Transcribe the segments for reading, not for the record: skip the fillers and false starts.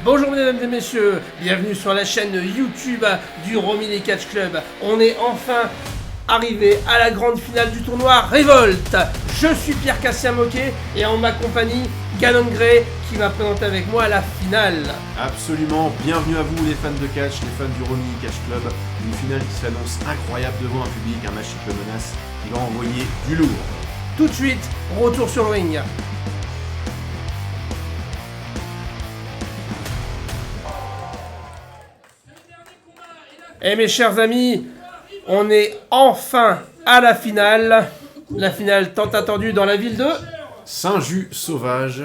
Bonjour mesdames et messieurs, bienvenue sur la chaîne YouTube du Romilly Catch Club. On est enfin arrivé à la grande finale du tournoi Révolte. Je suis Pierre Cassien-Moquet et en ma compagnie, Ganon Gray qui va présenter avec moi la finale. Absolument, bienvenue à vous les fans de catch, les fans du Romilly Catch Club. Une finale qui s'annonce incroyable devant un public, un match triple menace qui va envoyer du lourd. Tout de suite, retour sur le ring. Et mes chers amis, on est enfin à la finale tant attendue dans la ville de Saint-Just-Sauvage.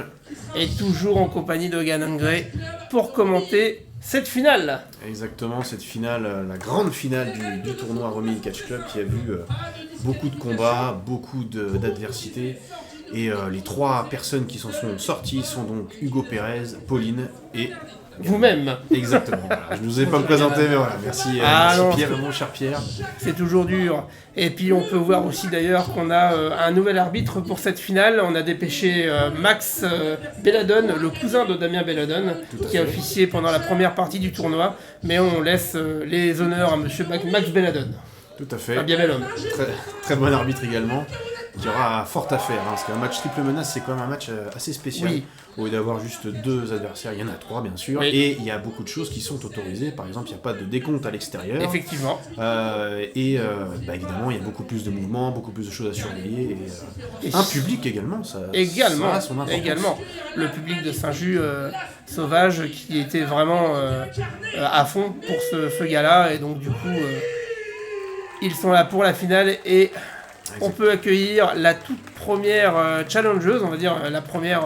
et toujours en compagnie de Ganon Gray pour commenter cette finale. Exactement, cette finale, la grande finale du tournoi Romilly Catch Club qui a vu beaucoup de combats, beaucoup d'adversité. Et les trois personnes qui s'en sont sorties sont donc Hugo Pérez, Pauline et... Vous-même. Exactement. Voilà. Je ne vous ai pas présenté, mais voilà. Merci, merci non, Pierre, mon cher Pierre. C'est toujours dur. Et puis on peut voir aussi d'ailleurs qu'on a un nouvel arbitre pour cette finale. On a dépêché Max Belladone, le cousin de Damien Belladone, qui a officié pendant la première partie du tournoi. Mais on laisse les honneurs à monsieur Max Belladone. Tout à fait. Un bien bel homme. Très bon arbitre également, qui aura fort à faire. Parce qu'un match triple menace, c'est quand même un match assez spécial. Oui. Au lieu d'avoir juste deux adversaires, il y en a trois bien sûr. Oui. Et il y a beaucoup de choses qui sont autorisées. Par exemple, il n'y a pas de décompte à l'extérieur. Effectivement. Évidemment, il y a beaucoup plus de mouvements, beaucoup plus de choses à surveiller. Et un public également, ça a son importance. Également. Le public de Saint-Just Sauvage qui était vraiment à fond pour ce gars-là. Et donc du coup, ils sont là pour la finale et on peut accueillir la toute première challengeuse, on va dire la première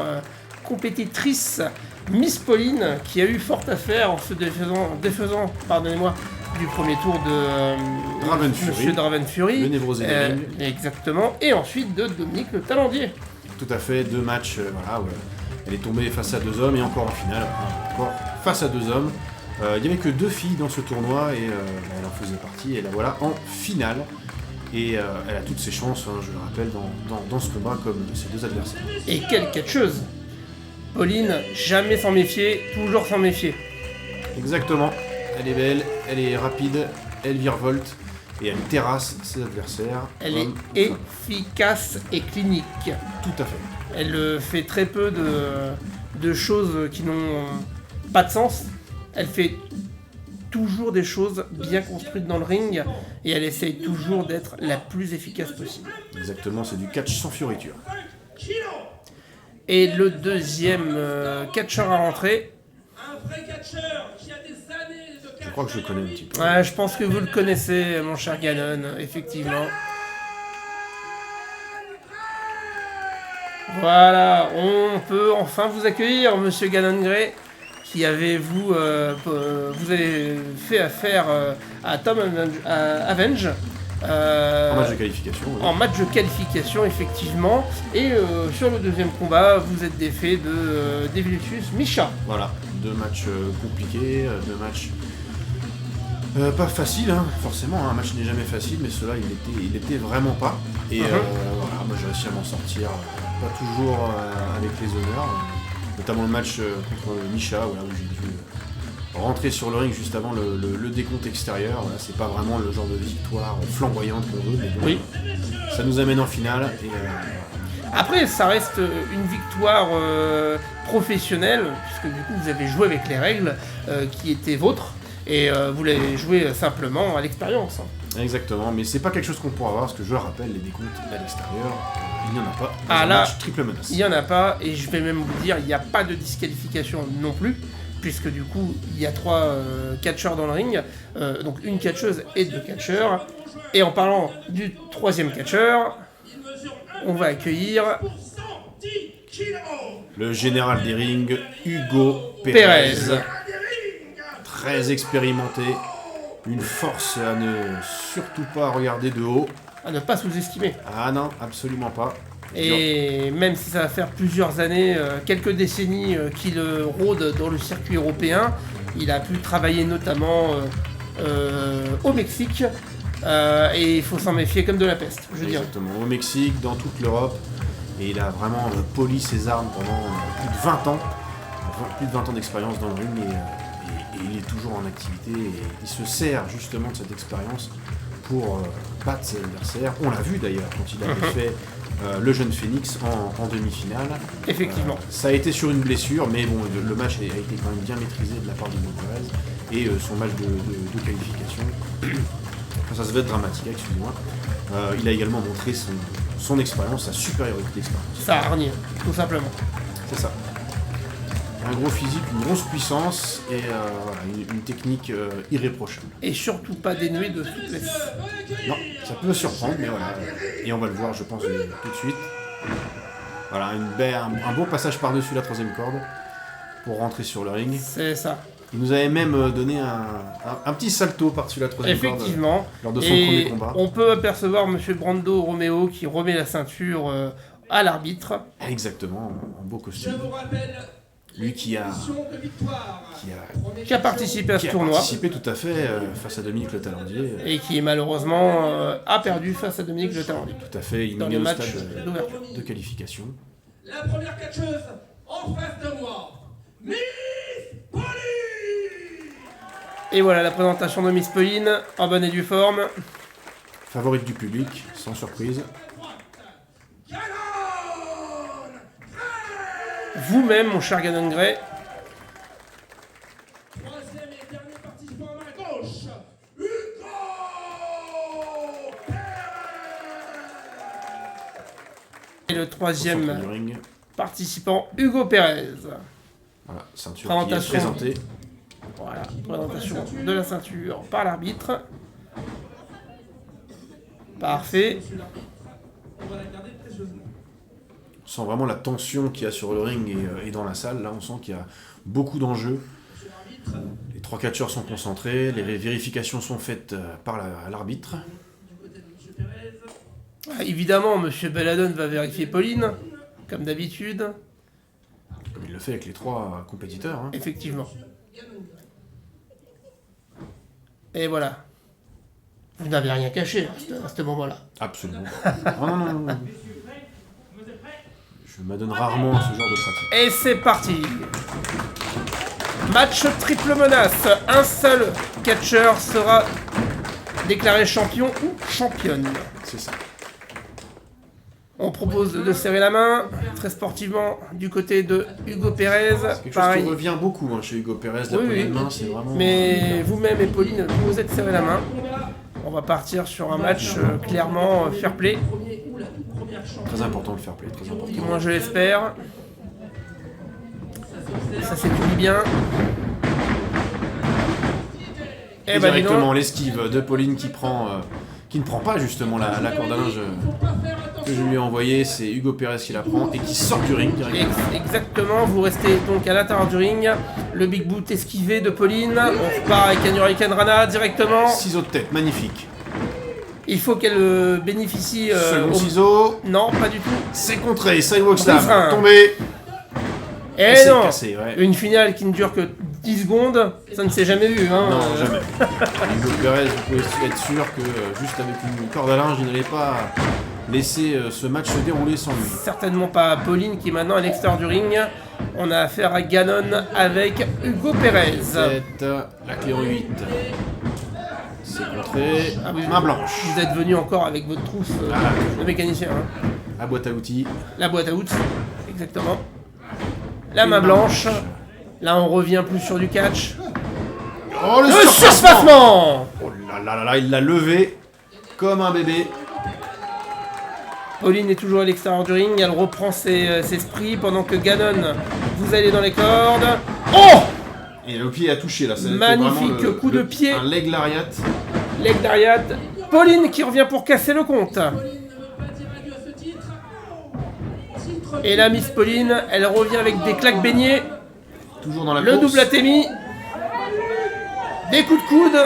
compétitrice, Miss Pauline, qui a eu fort à faire en se défaisant pardonnez-moi, du premier tour de Monsieur Draven Fury. Le névrosé des rings. Exactement. Et ensuite de Dominique le Talendier. Tout à fait, deux matchs, où elle est tombée face à deux hommes et encore en finale, encore face à deux hommes. Il n'y avait que deux filles dans ce tournoi et elle en faisait partie et la voilà en finale. Et elle a toutes ses chances, je le rappelle, dans ce combat comme ses deux adversaires. Et quelle catcheuse! Pauline, jamais s'en méfier, toujours s'en méfier. Exactement, elle est belle, elle est rapide, elle virevolte et elle terrasse ses adversaires. Elle est efficace et clinique. Tout à fait. Elle fait très peu de choses qui n'ont pas de sens. Elle fait toujours des choses bien construites dans le ring et elle essaye toujours d'être la plus efficace possible. Exactement, c'est du catch sans fioriture. Et le deuxième catcheur à rentrer. Un vrai catcheur qui a des années de catch. Je crois que je le connais un petit peu. Ouais, je pense que vous le connaissez, mon cher Ganon, effectivement. Voilà, on peut enfin vous accueillir, monsieur Ganon Gray, qui avez vous avez fait affaire à Tom Avenge. En match de qualification. Oui. En match de qualification, effectivement. Et sur le deuxième combat, vous êtes défait de Devilicious Misha. Voilà, deux matchs compliqués, deux matchs pas faciles, hein, forcément. Un match n'est jamais facile, mais celui-là, il était vraiment pas. Et voilà, moi j'ai réussi à m'en sortir, pas toujours avec les honneurs. Notamment le match contre Misha, voilà, où j'ai dû rentrer sur le ring juste avant le décompte extérieur. Voilà, c'est pas vraiment le genre de victoire flamboyante qu'on veut, mais bon, Oui. Ça nous amène en finale. Et, Après, ça reste une victoire professionnelle, puisque du coup vous avez joué avec les règles qui étaient vôtres, et vous l'avez joué simplement à l'expérience. Exactement, mais c'est pas quelque chose qu'on pourra avoir, parce que je le rappelle, les décomptes à l'extérieur, il n'y en a pas. Dans Ah un là, match triple menace. il n'y en a pas, et je vais même vous dire, il n'y a pas de disqualification non plus, puisque du coup, il y a trois catcheurs dans le ring, donc une catcheuse et deux catcheurs. Et en parlant du troisième catcheur, on va accueillir Le général des rings, Hugo Pérez. Pérez. Très expérimenté, une force à ne surtout pas regarder de haut. À ne pas sous-estimer. Ah non, absolument pas. Et même si ça va faire plusieurs années, quelques décennies qu'il rôde dans le circuit européen, il a pu travailler notamment au Mexique. Et il faut s'en méfier comme de la peste, je dirais. Exactement, au Mexique, dans toute l'Europe. Et il a vraiment poli ses armes pendant plus de 20 ans. plus de 20 ans d'expérience dans le ring et il est toujours en activité et il se sert justement de cette expérience pour battre ses adversaires. On l'a vu d'ailleurs quand il avait fait le jeune Phoenix en demi-finale. Effectivement. Ça a été sur une blessure, mais bon, le match a été quand même bien maîtrisé de la part de Hugo Perez et son match de qualification, enfin, ça se veut être dramatique, excusez-moi. Il a également montré son expérience, sa supériorité d'expérience. Ça hargne, tout simplement. C'est ça. Un gros physique, une grosse puissance et voilà, une technique irréprochable. Et surtout pas dénué de souplesse. Non, ça peut surprendre, mais voilà. Et on va le voir, je pense, tout de suite. Voilà, un beau passage par-dessus la troisième corde pour rentrer sur le ring. C'est ça. Il nous avait même donné un petit salto par-dessus la troisième corde lors de son premier combat. On peut apercevoir M. Brando Romeo qui remet la ceinture à l'arbitre. Exactement, en beau Je costume. vous rappelle, Lui qui a Participé à ce qui a tournoi. participé tout à fait face à Dominique Le Talendier. Et qui malheureusement a perdu face à Dominique Le Talendier. Tout à fait, il Dans est le au match stade d'ouverture. de qualification. la première catcheuse en face de moi, Miss Pauline. Et voilà la présentation de Miss Pauline en bonne et due forme. Favorite du public, sans surprise. Vous-même, mon cher Gannon Gray. Troisième et dernier participant à ma gauche, Hugo Perez. Et le Au troisième centre du ring. participant, Hugo Perez. Voilà, ceinture qui est Présentation. présentée. Voilà, présentation de la ceinture par l'arbitre. Parfait. On va la garder précieusement. On sent vraiment la tension qu'il y a sur le ring et dans la salle. Là, on sent qu'il y a beaucoup d'enjeux. Les trois catcheurs sont concentrés, les vérifications sont faites par l'arbitre. Du côté de M. Perez, Ah, évidemment, Monsieur Belladone va vérifier Pauline, comme d'habitude. Comme il le fait avec les trois compétiteurs. Hein. Effectivement. Et voilà. Vous n'avez rien caché à ce moment-là. Absolument. Non. Je m'adonne rarement à ce genre de pratique. Et c'est parti. Match triple menace. Un seul catcheur sera déclaré champion ou championne. C'est ça. On propose de serrer la main, très sportivement, du côté de Hugo Perez. C'est quelque chose Pareil. qui revient beaucoup hein, chez Hugo Perez. La Oui, poignée oui. de main, c'est vraiment... Mais vous-même et Pauline, vous vous êtes serré la main. On va partir sur un match clairement fair play. premier ou la toute première chance. Très important le fair play, très important. Du moins je l'espère. Ça s'étudie bien. Et Eh ben dis directement donc. l'esquive de Pauline qui ne prend pas justement la corde à linge que je lui ai envoyée. C'est Hugo Perez qui la prend et qui sort du ring directement. Exactement, vous restez donc à l'intérieur du ring. Le big boot esquivé de Pauline. On repart avec un Hurricane Rana directement. Ciseaux de tête, magnifique. Il faut qu'elle bénéficie. Second au- ciseau, Non, pas du tout. c'est contré, sidewalk Frein. slam, tombé. Eh c'est non cassé, ouais. Une finale qui ne dure que 10 secondes, ça ne s'est jamais vu. Hein. Non, jamais. Hugo Perez, vous pouvez être sûr que juste avec une corde à linge, il n'allait pas laisser ce match se dérouler sans lui. Certainement pas Pauline qui est maintenant à l'extérieur du ring. On a affaire à Gannon avec Hugo Perez. 7, la clé en 8. C'est contré, Ah oui, main blanche. Vous êtes venu encore avec votre trousse de mécanicien. Hein. La boîte à outils. La boîte à outils, exactement. La main blanche. Là on revient plus sur du catch. Oh, le Le surpassement. surpassement. Oh là là, il l'a levé comme un bébé. Pauline est toujours à l'extérieur du ring, elle reprend ses esprits pendant que Gannon, vous allez dans les cordes. Oh! Et le pied a touché là. Ça a été Magnifique vraiment coup de pied. Un leg lariat. Leg lariat. Pauline qui revient pour casser le compte. Pauline ne veut pas dire adieu à ce titre. Titre Et là Miss Pauline, elle revient avec des claques beignets, Toujours dans la le course. double atémie, des coups de coude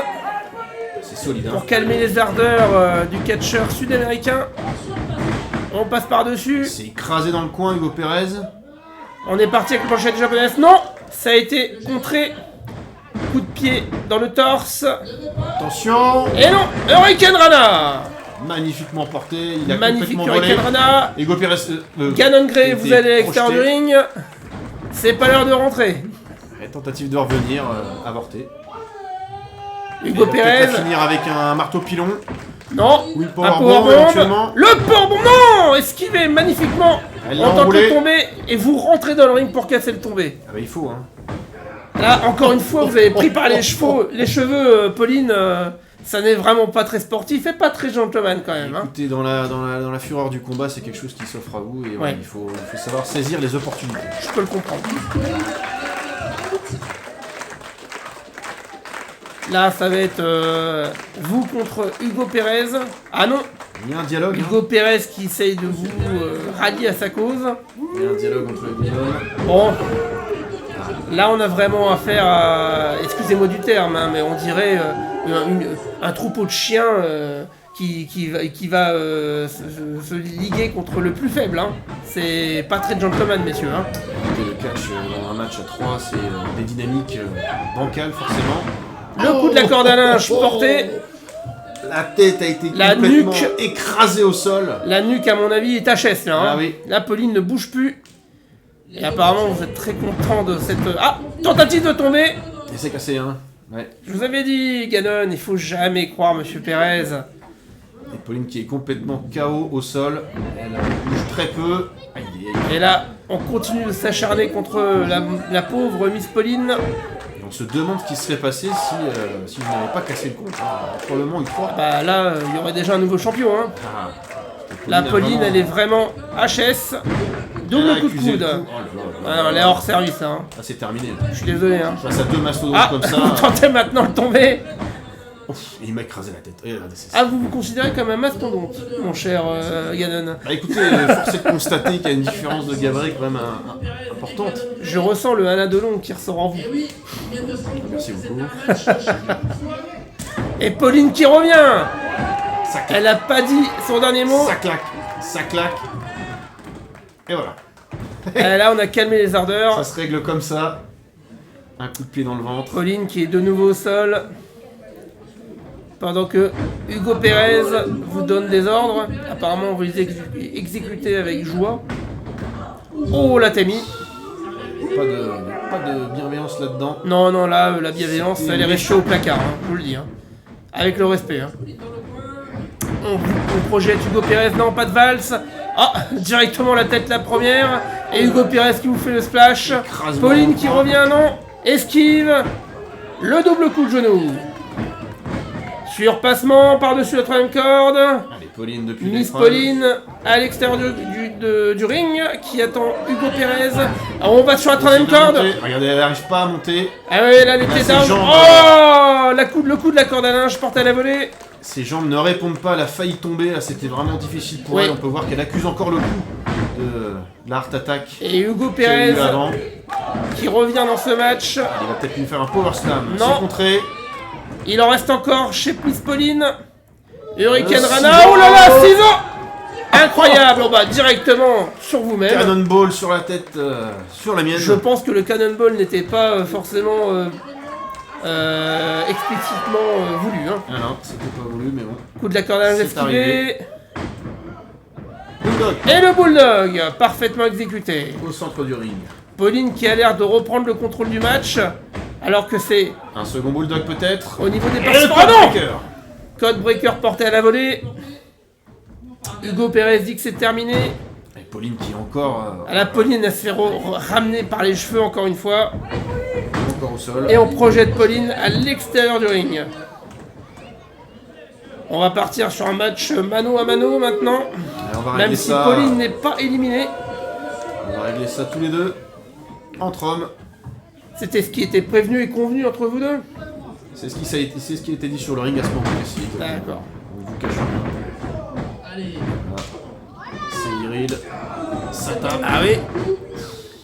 C'est solide. Hein. pour calmer les ardeurs du catcheur sud-américain. On passe par-dessus. C'est écrasé dans le coin, Hugo Perez. On est parti avec le planchette japonaise. Non! Ça a été contré. Coup de pied dans le torse. Attention. Et non! Hurricane Rana! Magnifiquement porté. Il a Magnifique complètement volé. Hurricane Rana. Hugo Perez. Gannon Gray, a vous été allez à l'extérieur du projeté. ring. C'est pas l'heure de rentrer. Et tentative de revenir, avortée. Hugo Pérez. Va finir avec un marteau pilon. Non. Oui, Un powerbomb, powerbomb. éventuellement. Le powerbomb. Non. Esquivé magnifiquement. Elle l'a En tant enroulé. que tombé. Et vous rentrez dans le ring pour casser le tombé. Ah bah il faut, hein. Là, encore une fois, vous avez pris par les cheveux, Pauline. Ça n'est vraiment pas très sportif et pas très gentleman quand même. Hein. Écoutez, dans la fureur du combat, c'est quelque chose qui s'offre à vous. Et ouais, Ouais. il faut savoir saisir les opportunités. Je peux le comprendre. Là, ça va être vous contre Hugo Pérez. Ah non, Il y a un dialogue. Hein. Hugo Pérez qui essaye de vous rallier à sa cause. Il y a un dialogue entre les deux hommes. Bon, là on a vraiment affaire à, excusez-moi du terme, hein, mais on dirait un troupeau de chiens qui va se liguer contre le plus faible. Hein. C'est pas très gentleman, messieurs. Hein. Le catch dans un match à 3, c'est des dynamiques bancales forcément. Le coup de la corde à linge porté. La tête a été La complètement nuque. écrasée au sol. La nuque, à mon avis, est HS là. Hein. Ah oui. Là, Pauline ne bouge plus. Et apparemment, vous êtes très content de cette. Ah, tentative de tomber. Et c'est cassé, hein. Ouais. Je vous avais dit, Gannon, il faut jamais croire, monsieur Pérez. Et Pauline qui est complètement KO au sol. Elle bouge très peu. Aïe, aïe, aïe. Et là, on continue de s'acharner contre la pauvre Miss Pauline. Et on se demande ce qui serait passé si je n'avais pas cassé le compte. Hein. Probablement U3. Bah là, il y aurait déjà un nouveau champion. Hein. Ah. La Pauline, elle est vraiment HS. Double coup de coude. Ah non, elle est hors service là. Hein. Ah, c'est terminé. Là. Je suis désolé. Hein. Face à deux mastodontes Ah, comme ça. vous tentez maintenant le tomber. Et il m'a écrasé la tête. Et regardez, c'est ça. Ah, vous vous considérez comme un mastodonte, mon cher Gannon. Bah écoutez, force est de constater qu'il y a une différence de gabarit quand même importante. Je ressens le Anna Delon qui ressort en vous. Merci beaucoup. Et Pauline qui revient. Ça claque, Elle a pas dit son dernier mot. ça claque, ça claque. Et voilà. Et là, on a calmé les ardeurs. Ça se règle comme ça. Un coup de pied dans le ventre. Pauline qui est de nouveau au sol. Pendant que Hugo Pérez vous donne des ordres. Apparemment, vous les exécutez avec joie. Oh, la Tammy. Pas de bienveillance là-dedans. Non, non, là, la bienveillance, elle est restée au placard, hein, je vous le dis. Hein. Avec le respect. Hein. On projette Hugo Pérez, non, pas de valse. Ah, directement la tête la première. Et Hugo Pérez qui vous fait le splash. Écrasement. Pauline qui revient, non. Esquive. Le double coup de genou. Surpassement par-dessus la troisième corde. Allez, Pauline depuis Miss l'épreuve. Pauline à l'extérieur du ring qui attend Hugo Pérez. Alors on va sur la troisième Essaye de corde. monter. Regardez, elle n'arrive pas à monter. Ah ouais, là, elle était ses down. jambes, Oh, le coup de la corde à linge portée à la volée. Ses jambes ne répondent pas, elle a failli tomber. Là, c'était vraiment difficile pour Oui. elle. On peut voir qu'elle accuse encore le coup de la heart attack Et Hugo qu'il y a eu Pérez avant. qui revient dans ce match. Il va peut-être lui faire un power slam. Non. C'est contré. Il en reste encore chez Miss Pauline. Hurricane Rana. ciseau. Oh là là, ciseaux. Incroyable. Oh bah, directement sur vous-même. Cannonball sur la tête, sur la mienne. Je pense que le cannonball n'était pas forcément explicitement voulu. Hein. Ah non, c'était pas voulu, mais bon. Coup de la corde à linge C'est esquivé. arrivé. Bulldog Et le bulldog, parfaitement exécuté. au centre du ring. Pauline qui a l'air de reprendre le contrôle du match, alors que c'est Un second bulldog peut-être. au niveau des Et le personnes. Oh non! breaker. Code breaker porté à la volée. Hugo Pérez dit que c'est terminé. Et Pauline qui est encore, À la Pauline, elle se fait ramener par les cheveux encore une fois. encore au sol. Et on projette Pauline à l'extérieur du ring. On va partir sur un match mano à mano maintenant. Et on va Même régler si ça. Pauline n'est pas éliminée. On va régler ça tous les deux. Entre hommes. C'était ce qui était prévenu et convenu entre vous deux. C'est ce qui a été dit sur le ring à ce moment précis. D'accord. On vous cache rien. Allez. C'est Iril. Ça tape. Ah oui.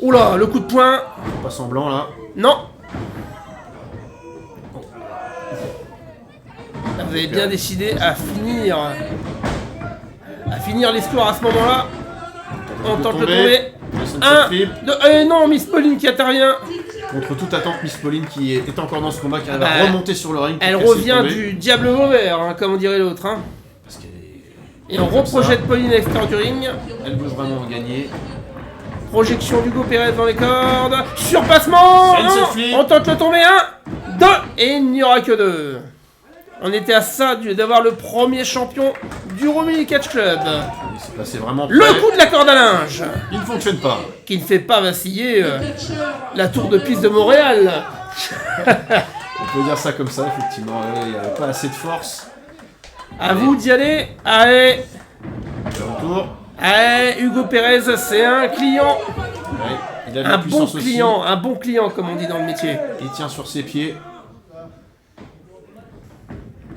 Oula, le coup de poing. Pas semblant là. Non. Là, vous avez bien décidé à finir l'histoire à ce moment-là. On tente le tomber. Un, deux, non, Miss Pauline qui intervient. Contre toute attente, Miss Pauline qui est encore dans ce combat, qui arrive Bah, à remonter sur le ring. pour Elle casser le revient tombé. du diable vauvert, hein, comme on dirait l'autre. Hein. Parce qu'elle est... Et on comme reprojette ça. Pauline à l'extérieur du ring. Elle veut vraiment gagner. Projection d'Hugo Pérez dans les cordes. Surpassement. Sunset flip. On tente le tomber 1, 2 et il n'y aura que 2. On était à ça d'avoir le premier champion du Romilly Catch Club. Il s'est passé vraiment Le coup de la corde à linge Il ne fonctionne pas. qui ne fait pas vaciller la tour de piste de Montréal. On peut dire ça comme ça, effectivement. Il n'y avait pas assez de force. À vous d'y aller. Allez, Le retour. allez, Hugo Pérez, c'est un client. Ouais, il a de la Un bon puissance aussi. client, un bon client comme on dit dans le métier. Il tient sur ses pieds.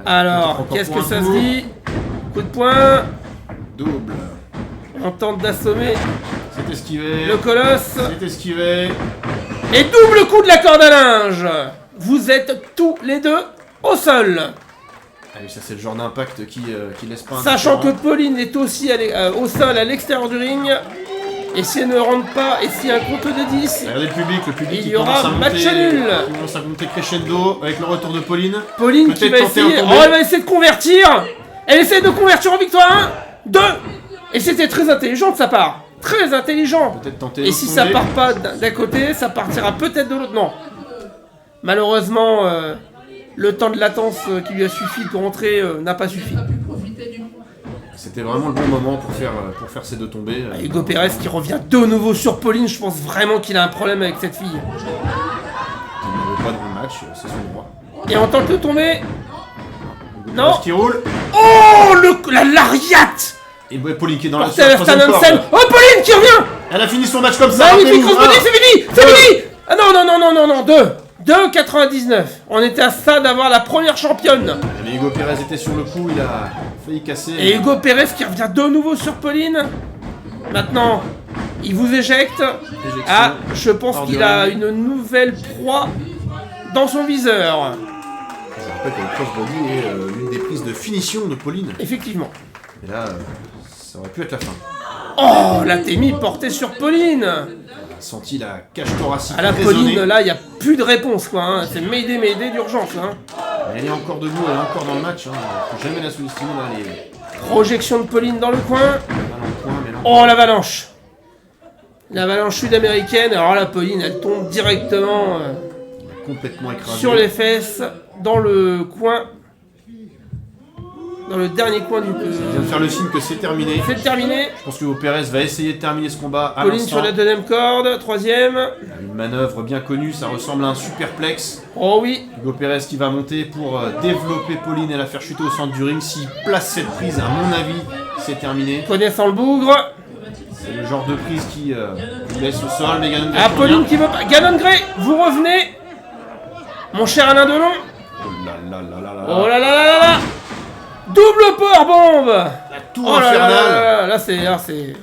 Alors, Encore qu'est-ce pour que un ça se coup. dit? Coup de poing, Double. on tente d'assommer C'est esquivé. le colosse. C'est esquivé. Et double coup de la corde à linge. Vous êtes tous les deux au sol. Ah oui, ça c'est le genre d'impact qui laisse pas Sachant que indifférent. Pauline est aussi au sol à l'extérieur du ring. Et si elle ne rentre pas, et s'il y a un compte de 10, Regardez le public Il qui y aura commence à match monter, nul. qui commence à monter crescendo avec le retour de Pauline. Pauline qui Peut-être va tenter un essayer. tombé. Oh, elle va essayer de convertir. Elle essaie de convertir en victoire. 1, 2. Et c'était très intelligent de sa part. Très intelligent. Peut-être tenter Et le si tombé. ça part pas d'un côté, ça partira peut-être de l'autre. Non. Malheureusement, le temps de latence qui lui a suffi pour entrer n'a pas suffi. C'était vraiment le bon moment pour faire ces deux tombées. Hugo Pérez qui revient de nouveau sur Pauline. Je pense vraiment qu'il a un problème avec cette fille. Il n'avait pas de bon match, c'est son droit. Et on tente le tomber. Non. Pérez qui roule. Oh, la lariat. Et Pauline qui est dans la Porté à troisième Stan corde. Hansen. Oh, Pauline qui revient. Elle a fini son match comme ça. Magnifique rappelez-vous. crossbody, Un. c'est fini. C'est fini. Ah non, 2,99. On était à ça d'avoir la première championne. Mais Hugo Pérez était sur le coup, il a failli casser. Et Hugo Pérez qui revient de nouveau sur Pauline. Maintenant, il vous éjecte. Éjection. Ah, je pense Hors qu'il du a ring. une nouvelle proie dans son viseur. Je rappelle que le crossbody est l'une des prises de finition de Pauline. Effectivement. Et là, ça aurait pu être la fin. Oh, la Témi portée sur Pauline. On a senti la cage thoracique À la résonner. Pauline, là, il n'y a plus de réponse, quoi. Hein. C'est Mayday d'urgence, hein. Mais elle est encore debout, elle est encore dans le match. Hein. Faut jamais la sous-estimer. Là, elle est Projection de Pauline dans le coin. mal en point, mais là, Oh, l'avalanche. L'avalanche sud-américaine. Alors là, Pauline, elle tombe directement elle est complètement écrasée. sur les fesses, dans le coin. Dans le dernier coin du... Elle vient de faire le signe que c'est terminé. C'est terminé. Je pense que Hugo Pérez va essayer de terminer ce combat à Pauline l'instant. sur la deuxième corde. Troisième. Une manœuvre bien connue, ça ressemble à un superplex. Oh oui. Hugo Pérez qui va monter pour développer Pauline et la faire chuter au centre du ring. S'il place cette prise, à mon avis, c'est terminé. Connaissant le bougre. C'est le genre de prise qui vous laisse au sol. Mais Gannon Ah, Pauline qui veut pas... Gannon Gray, vous revenez. Mon cher Alain Delon. Oh là là là là là. Oh là là là là là. Double powerbomb. La tour Oh là là là infernale. là, là c'est...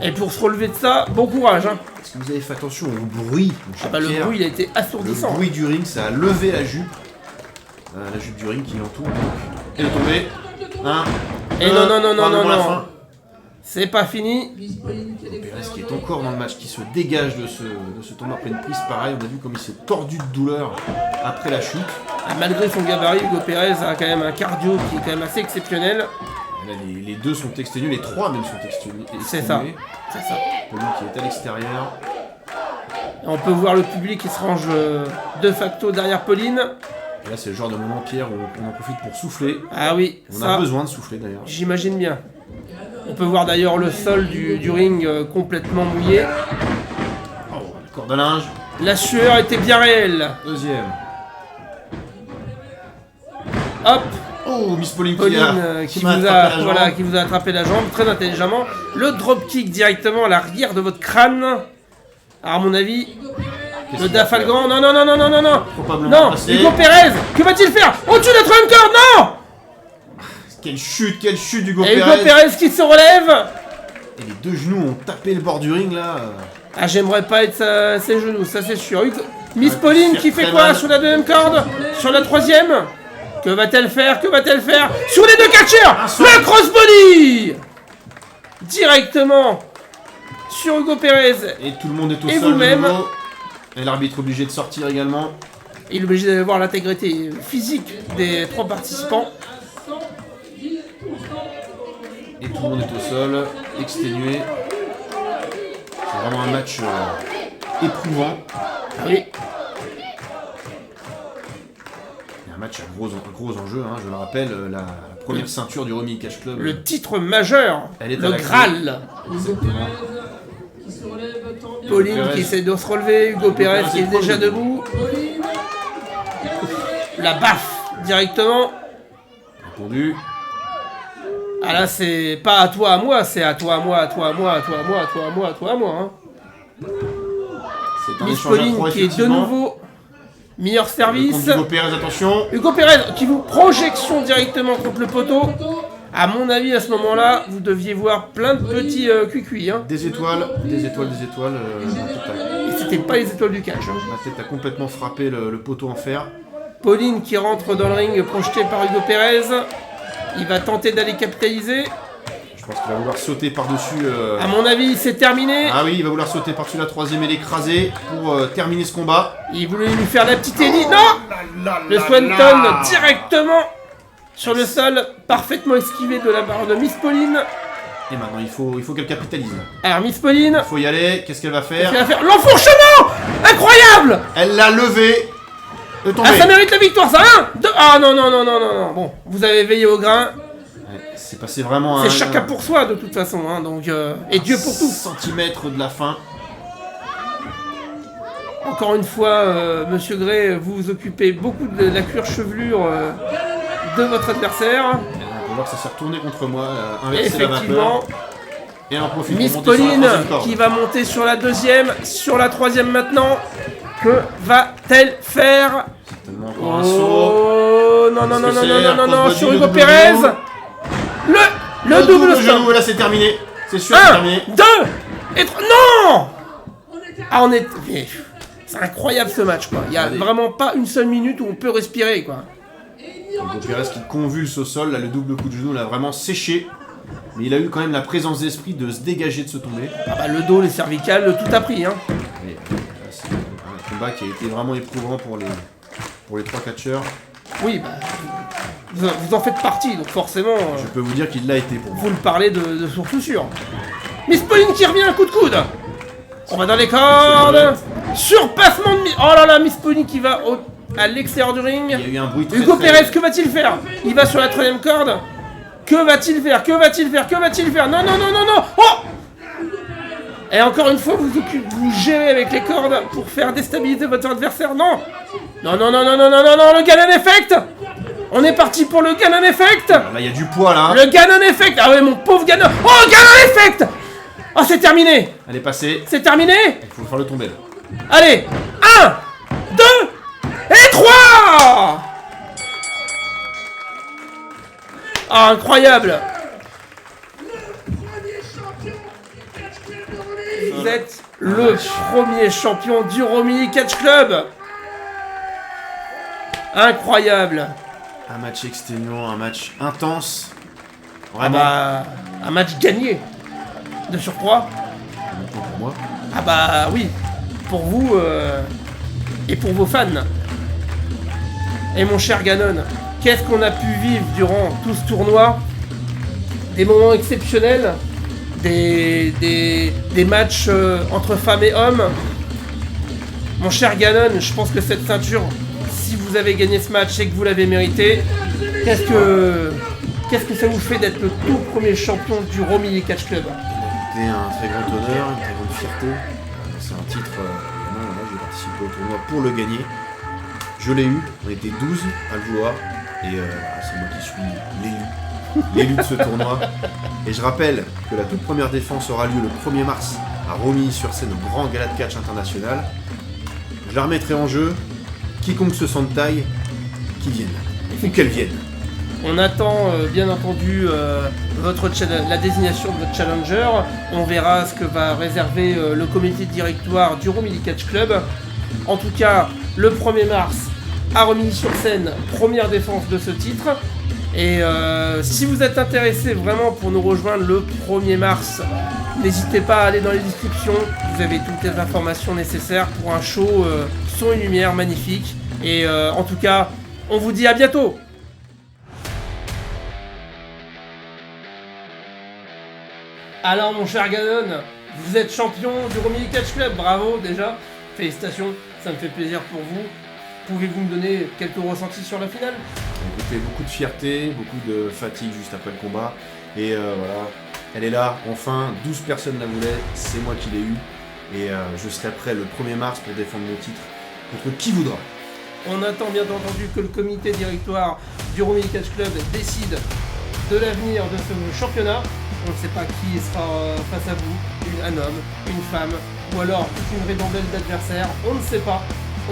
Et pour se relever de ça, bon courage, hein. Est-ce que vous avez fait attention au bruit, mon cher Bah, le Pierre? bruit, il a été Le assourdissant. bruit du ring, ça a levé la jupe. La jupe du ring qui l'entoure. Et le tombé. Et non, probablement la non. fin. C'est pas fini. Pérez qui est encore dans le match, qui se dégage de ce tournoi après une prise pareille. On a vu comme il s'est tordu de douleur après la chute. Ah, malgré son gabarit, Hugo Pérez a quand même un cardio qui est quand même assez exceptionnel. Et là, les deux sont exténués, les trois même sont exténués. C'est ça. C'est ça. Pauline qui est à l'extérieur. Et on peut voir le public qui se range de facto derrière Pauline. Et là, c'est le genre de moment, Pierre, où on en profite pour souffler. Ah oui, On ça, a besoin de souffler d'ailleurs. j'imagine bien. On peut voir d'ailleurs le sol du ring complètement mouillé. Oh, le corde à linge. La sueur était bien réelle. Deuxième. Hop, Oh, Miss Pauline, Pauline qui m'a vous attrapé a, la jambe. voilà, qui vous a attrapé la jambe très intelligemment. Le dropkick directement à l'arrière de votre crâne. Alors à mon avis, Qu'est-ce le qu'il va faire? Dafalgan, non. Probablement Non, passé. Hugo Pérez, que va-t-il faire? Au-dessus de la troisième corde, non! Quelle chute d'Hugo Et Hugo Pérez. Pérez qui se relève. Et les deux genoux ont tapé le bord du ring là. Ah, j'aimerais pas être à ses genoux, ça c'est sûr. Miss Ouais, Pauline faire qui fait très quoi mal. sur la deuxième corde? Sur la troisième? Que va-t-elle faire? Sur les deux catcheurs! saut. Le crossbody! Directement sur Hugo Pérez. Et tout le monde est au Et sol. vous-même. de nouveau. Et l'arbitre obligé de sortir également. Il est obligé d'aller voir l'intégrité physique des trois participants. Et tout le monde est au sol, exténué. C'est vraiment un match éprouvant. Oui. Un match à gros enjeu, hein, je le rappelle, la première ceinture du Romy Catch Club. Le titre majeur, Elle est à le la Graal. Exactement. Qui se relève tant bien. Pauline Pérez. qui essaie de se relever, Hugo Pérez qui est Pérez est déjà premier. debout. Pauline. La baffe directement. Répondu. Ah là c'est pas à toi à moi, c'est à toi à moi, à toi à moi, à toi à moi, à toi à moi, à toi à moi. Hein. C'est un Miss échange à Pauline trois, qui est de effectivement. nouveau meilleur Le compte service. d'Hugo Pérez, attention. Hugo Pérez qui vous projection directement contre le poteau. À mon avis, à ce moment-là, vous deviez voir plein de petits cuicuis. Hein. Des étoiles. La tête Et c'était pas les étoiles du catch. Hein. la tête a complètement frappé le poteau en fer. Pauline qui rentre dans le ring projetée par Hugo Pérez. Il va tenter d'aller capitaliser. Je pense qu'il va vouloir sauter par-dessus. À mon avis, c'est terminé. Ah oui, il va vouloir sauter par-dessus la troisième et l'écraser pour terminer ce combat. Il voulait lui faire la petite Ellie. Non. Le Swanton directement sur le sol, parfaitement esquivé de la barre de Miss Pauline. Et maintenant, il faut qu'elle capitalise. Alors Miss Pauline, Il faut y aller. Qu'est-ce qu'elle va faire? elle va faire l'enfourchement. Incroyable. Elle l'a levé. De tomber. Ah, ça mérite la victoire, ça. 1, 2. Ah non, non, non, non, non, non. Bon, vous avez veillé au grain. Ouais, c'est passé vraiment C'est chacun pour soi, de toute façon. Hein, donc, et Dieu pour tous. Centimètres de la fin. Encore une fois, Monsieur Gray, vous vous occupez beaucoup de la cuir chevelure de votre adversaire. On peut voir que ça s'est retourné contre moi. Inverser la Effectivement, vapeur. Et on profite Miss pour monter sur la Pauline troisième corde. qui va monter sur la deuxième, sur la troisième maintenant. Que va-t-elle faire? Certainement encore un saut. Oh non, non, non, Qu'est-ce non, que non, c'est? non, non, non, Crossbody, sur le Hugo double Pérez. genou. Le double genou, stop. là c'est terminé. C'est sûr, c'est 1, terminé. 2 et 3. Non! Ah, on est. Mais, c'est incroyable ce match, quoi. Il n'y a Allez. vraiment pas une seule minute où on peut respirer, quoi. Hugo Pérez qui convulse au sol. Là, le double coup de genou l'a vraiment séché. Mais il a eu quand même la présence d'esprit de se dégager de se tomber. Ah bah, le dos, les cervicales, tout a pris, hein. Et, là, c'est un combat qui a été vraiment éprouvant pour les trois catcheurs. Oui, bah. Vous en faites partie, donc forcément. Je peux vous dire qu'il l'a été pour moi. Vous le parlez de source sûre. Miss Pauline qui revient, un coup de coude. On va dans les cordes. Surpassement de Miss. Oh là là, Miss Pauline qui va à l'extérieur du ring. Il y a eu un bruit très Hugo très- Pérez, que va-t-il faire? Il va sur la troisième corde. Que va-t-il faire? Que va-t-il faire? Que va-t-il faire? Non, non, non, non, non. Oh! Et encore une fois, vous gérez avec les cordes pour faire déstabiliser votre adversaire. Non! Non, non, non, non, non, non, non, non, le Gannon Effect! On est parti pour le Gannon Effect! Là, il y a du poids là. Le Gannon Effect! Ah ouais, mon pauvre Gannon! Oh, Gannon Effect! Oh, c'est terminé! Elle est passée. C'est terminé! Il faut le faire le tomber là. Allez! 1, 2 et 3! Ah, incroyable! Vous êtes le premier champion du Romilly Catch Club! Incroyable! Un match exténuant, un match intense. Ah Vraiment. bah, un match gagné! De surcroît? Pour moi. Ah bah oui, pour vous et pour vos fans. Et mon cher Gannon, qu'est-ce qu'on a pu vivre durant tout ce tournoi? Des moments exceptionnels, des matchs entre femmes et hommes. Mon cher Gannon, je pense que cette ceinture, si vous avez gagné ce match, c'est que vous l'avez mérité. Qu'est-ce que ça vous fait d'être le tout premier champion du Romilly Catch Club? C'était un très grand honneur, une très grande fierté. C'est un titre. Moi, j'ai participé au tournoi pour le gagner. Je l'ai eu. On était 12 à le vouloir. Et c'est moi qui suis l'élu de ce tournoi. Et je rappelle que la toute première défense aura lieu le 1er mars à Romilly-sur-Seine au Grand Gala de Catch International. Je la remettrai en jeu. Quiconque se sente taille, qui vienne. Ou qu'elle vienne. On attend bien entendu la désignation de votre challenger. On verra ce que va réserver le comité de directoire du Romilly Catch Club. En tout cas, le 1er mars à Romilly-sur-Seine, première défense de ce titre. Et si vous êtes intéressé vraiment pour nous rejoindre le 1er mars, n'hésitez pas à aller dans les descriptions. Vous avez toutes les informations nécessaires pour un show son et lumière magnifique. Et en tout cas, on vous dit à bientôt. Alors mon cher Gannon, Vous êtes champion du Romilly Catch Club, bravo déjà, félicitations, ça me fait plaisir pour vous. Pouvez-vous me donner quelques ressentis sur la finale? Écoutez, beaucoup de fierté, beaucoup de fatigue juste après le combat. Et voilà, elle est là, enfin, 12 personnes la voulaient, c'est moi qui l'ai eu. Et je serai prêt le 1er mars pour défendre mon titre contre qui voudra. On attend bien entendu que le comité directoire du Romilly Catch Club décide de l'avenir de ce championnat. On ne sait pas qui sera face à vous, un homme, une femme, ou alors toute une ribambelle d'adversaires, on ne sait pas.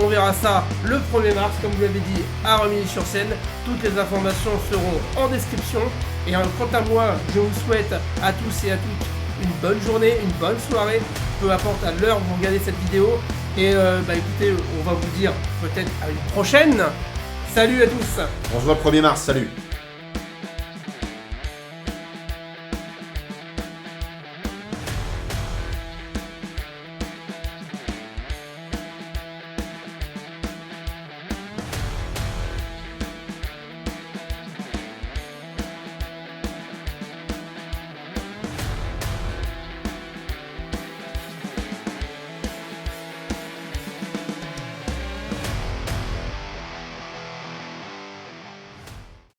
On verra ça le 1er mars, comme vous l'avez dit, à Romilly-sur-Seine. Toutes les informations seront en description. Et quant à moi, je vous souhaite à tous et à toutes une bonne journée, une bonne soirée, peu importe à l'heure où vous regardez cette vidéo. Et écoutez, on va vous dire peut-être à une prochaine. Salut à tous. On se voit le 1er mars, salut.